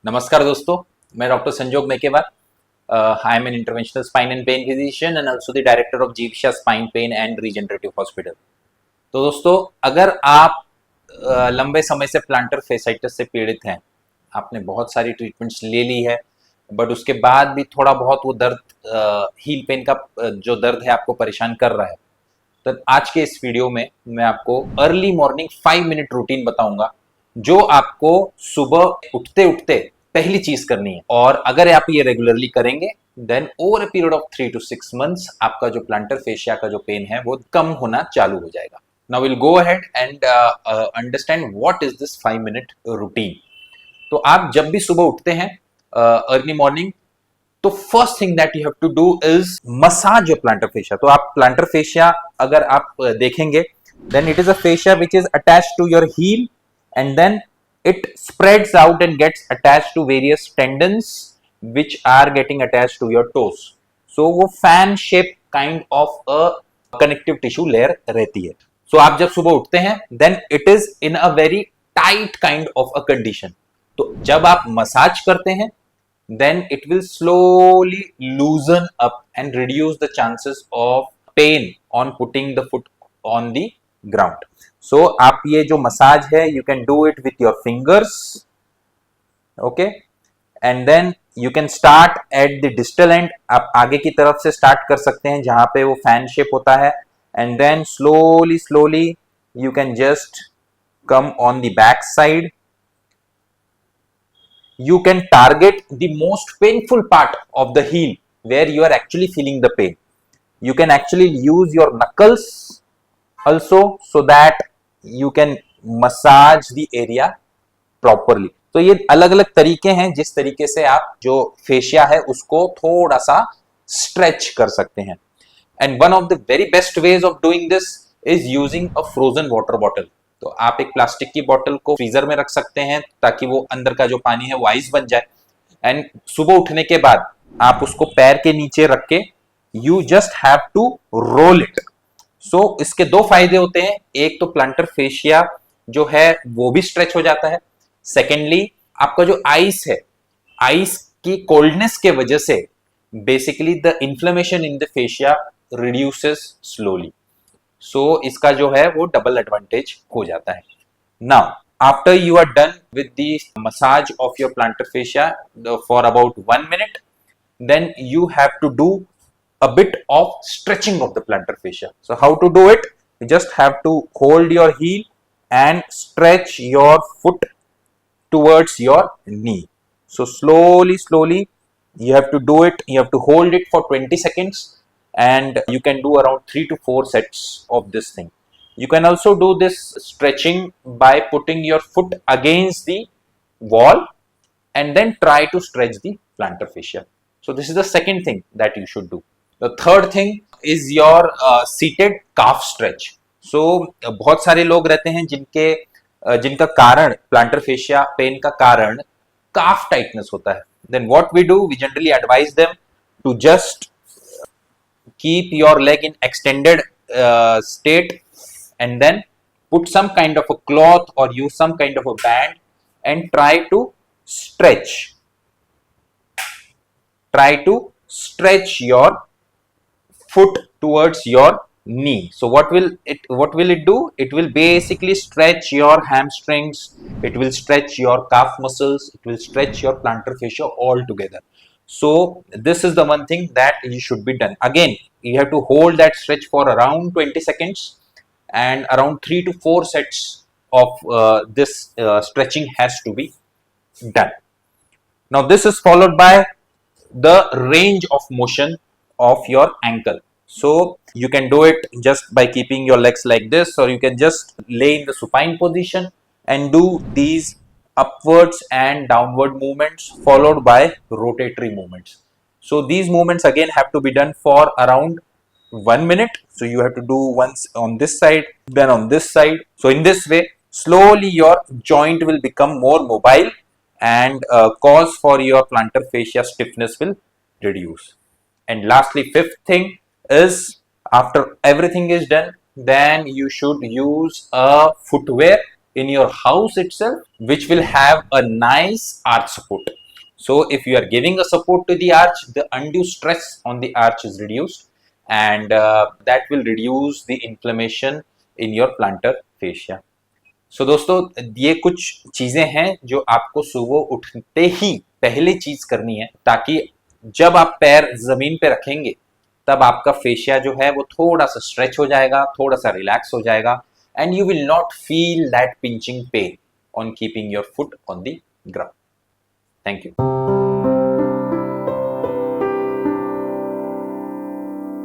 नमस्कार दोस्तों, मैं doctor Sanjog Mekewar. I am an interventional spine and pain physician and also the director of Jivisha spine pain and regenerative hospital. तो दोस्तों, अगर आप लंबे समय से प्लांटर फेसाइटिस से पीड़ित हैं, आपने बहुत सारी ट्रीटमेंट्स ले ली है, बट उसके बाद भी थोड़ा बहुत वो दर्द, हील पेन का जो दर्द है आपको परेशान कर रहा है, तो आज के इस वीडियो में मैं आपको अर्ली मॉर्निंग 5 मिनट रूटीन बताऊंगा जो आपको सुबह उठते उठते पहली चीज करनी है। और अगर आप ये रेगुलरली करेंगे then over a period of 3 to 6 months आपका जो प्लांटर फेशिया का जो पेन है वो कम होना चालू हो जाएगा। Now will go ahead and understand what is this 5 minute routine. तो आप जब भी सुबह उठते हैं अर्ली मॉर्निंग, तो first thing that you have to do is massage your plantar fascia. तो आप प्लांटर फेशिया अगर आप देखेंगे, then it is a fascia which is attached to your heel and then it spreads out and gets attached to various tendons which are getting attached to your toes. So वो fan shape kind of a connective tissue layer रहती है। So आप जब सुबह उठते हैं then it is in a very tight kind of a condition. तो जब आप मसाज करते हैं then it will slowly loosen up and reduce the chances of pain on putting the foot on the ground. So आप ये जो massage है you can do it with your fingers, okay, and then you can start at the distal end. आप आगे की तरफ से start कर सकते हैं जहां पे वो फैन शेप होता है, and then slowly you can just come on the back side. You can target the most painful part of the heel where you are actually feeling the pain. You can actually use your knuckles also so that you can massage the area properly. तो ये अलग अलग तरीके हैं जिस तरीके से आप जो फेशिया है उसको थोड़ा सा स्ट्रेच कर सकते हैं। And one of the very best ways of doing this is using a frozen water bottle. तो आप एक प्लास्टिक की बॉटल को फ्रीजर में रख सकते हैं ताकि वो अंदर का जो पानी है वो आइस बन जाए। एंड सुबह उठने के बाद आप उसको पैर के नीचे रख के you just have to roll it. So इसके दो फायदे होते हैं, एक तो प्लांटर फेशिया जो है वो भी स्ट्रेच हो जाता है, सेकेंडली आपका जो आइस है, आइस की कोल्डनेस के वजह से basically the inflammation in the fascia reduces slowly. So इसका जो है वो डबल एडवांटेज हो जाता है। Now after you are done with the massage of your plantar fascia for about 1 minute, then you have to do a bit of stretching of the plantar fascia. So how to do it? You just have to hold your heel and stretch your foot towards your knee. So slowly you have to do it. You have to hold it for 20 seconds and you can do around 3 to 4 sets of this thing. You can also do this stretching by putting your foot against the wall and then try to stretch the plantar fascia. So this is the second thing that you should do. The third thing is your seated calf stretch. So बहुत सारे लोग रहते हैं जिनका कारण plantar fascia pen का कारण काफ tightness होता है। Then what we do, we generally advise them to just keep your leg in extended state and then put some kind of a cloth or use some kind of a band and try to stretch your foot towards your knee. So what will it do? It will basically stretch your hamstrings, it will stretch your calf muscles, it will stretch your plantar fascia all together. So this is the one thing that you should be done. Again, you have to hold that stretch for around 20 seconds and around 3 to 4 sets of this stretching has to be done. Now this is followed by the range of motion of your ankle. So you can do it just by keeping your legs like this, or you can just lay in the supine position and do these upwards and downward movements followed by rotatory movements. So these movements again have to be done for around 1 minute. So you have to do once on this side, then on this side. So in this way, slowly your joint will become more mobile and cause for your plantar fascia stiffness will reduce. And lastly, fifth thing is after everything is done, then you should use a footwear in your house itself, which will have a nice arch support. So if you are giving a support to the arch, the undue stress on the arch is reduced, and that will reduce the inflammation in your plantar fascia. So दोस्तों, ये कुछ चीजें हैं जो आपको सुबह उठते ही पहले चीज करनी है, ताकि जब आप पैर जमीन पे रखेंगे तब आपका फेशिया जो है वो थोड़ा सा स्ट्रेच हो जाएगा, थोड़ा सा रिलैक्स हो जाएगा, and you will not feel that pinching pain on keeping your foot on the ground. Thank you.